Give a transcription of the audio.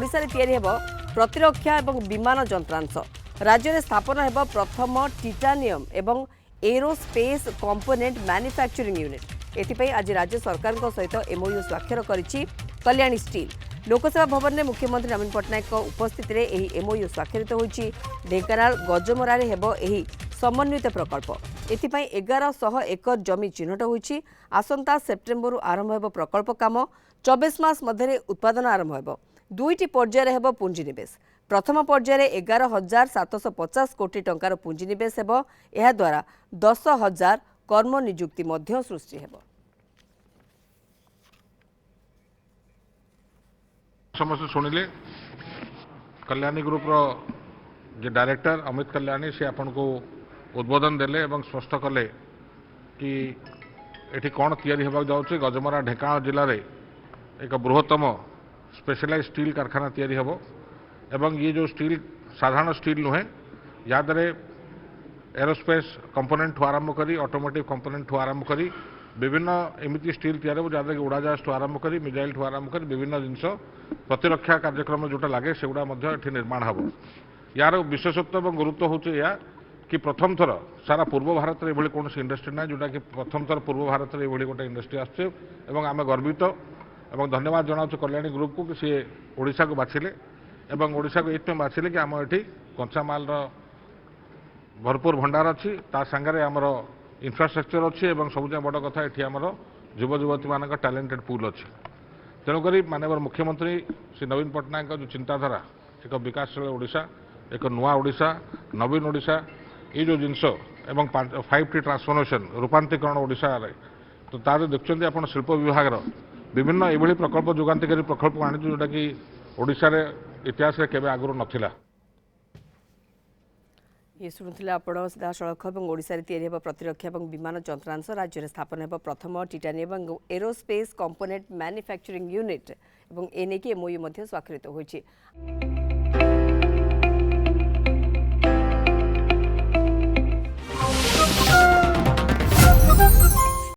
ओडिशा रे तयारी हेबो प्रतिरक्षा एवं विमान जंत्रांश। राज्य में स्थापन हेबो प्रथम टाइटानियम एवं एरोस्पेस कंपोनेंट मैन्युफैक्चरिंग यूनिट। एथिपई आज राज्य सरकार सहित एमओयू स्वाक्षर करिछि कल्याणी स्टील। लोकसभा भवन में मुख्यमंत्री नवीन पट्टनायक उपस्थित में यह एमओयू स्वाक्षरित होइछि। ढेंकानाल गजमरारे हेबो एही समन्वित प्रकल्प। एथिपई 1100 एकर जमी चिन्हट होइछि। आसंता सेप्टेम्बर आरंभ हेबो प्रकल्प काम। 24 मास मध्य उत्पादन आरंभ हेबो। दुईटी पर्यायर हेबो पुंजीनिवेश। प्रथम पर्यायर 11,750 कोटी टंकार पुंजीनिवेश हेबो। एहा द्वारा 10,000 कर्म नियुक्ति मध्य सृष्टि हेबो। समस्त शुणिले कल्याणी ग्रुप जे डायरेक्टर अमित कल्याणी से आपन को उद्बोधन देले एवं स्पष्ट कले कि एठी कौन तैयारी होगा जाऊँचे। गजमरा ढेंकानाल जिले में एक बृहत्तम स्पेशलाइज स्टील कारखाना तैयारी होबो एवं ये जो स्टील साधारण स्टील नुहे यादरे एरोस्पेस कंपोनेंट ठू आरंभ करी ऑटोमोटिव कंपोनेंट ठू आरंभ करी विभिन्न एमती स्टील तैयारी हो जहाँद्वारा कि उड़ाजाहाज ठू आरंभ करी मिसाइल ठू आरंभ करी विभिन्न जिनस प्रतिरक्षा कार्यक्रम जोटा लगे सेगुड़ा निर्माण हम। यार विशेषत्व और गुरुत्व हूँ या कि प्रथम थर सारा पूर्व भारत में कौन इंडस्ट्री ना जोटा कि प्रथम थर पूर्व भारत में ये गोटे इंडस्ट्री आम गर्वित एवं धन्यवाद जनाऊँ कल्याणी ग्रुप को कि सी ओडिशा को बाछिले एवं ओडिशा को ये बाछिले कि आम एटी कंचामाल भरपूर भंडार अच्छी ता सांगे आमर इंफ्रास्ट्रक्चर अच्छी एवं सबुज बड़ कथा ये आमर युव युवती मान टैलेंटेड पूल अच्छी। तेणुक माननीय मुख्यमंत्री श्री नवीन पट्टनायक जो चिंताधारा एक विकासशील ओडिशा एक नुआ ओडिशा नवीन ओडिशा ये जो जिनस एवं 5T ट्रांसफॉर्मेशन रूपांतरीकरण ओडिशा रे तो तार देखते आप शिल्प विभाग विभिन्न ये प्रकल्प जुगांतकारी प्रकल्प आनी जोटा कि ओडिशा रे इतिहास रे केबे आगुर नथिला। ये शुणुले आपण सीधासख और ओडिशा रे तैयारी हेबो प्रतिरक्षा और विमान जंत्रांश। राज्य में स्थापन हेबो प्रथम टाइटानियम एवं एरोस्पेस कंपोनेंट मैन्युफैक्चरिंग यूनिट और एनेकी एमओयू स्वाक्षरित होइछि।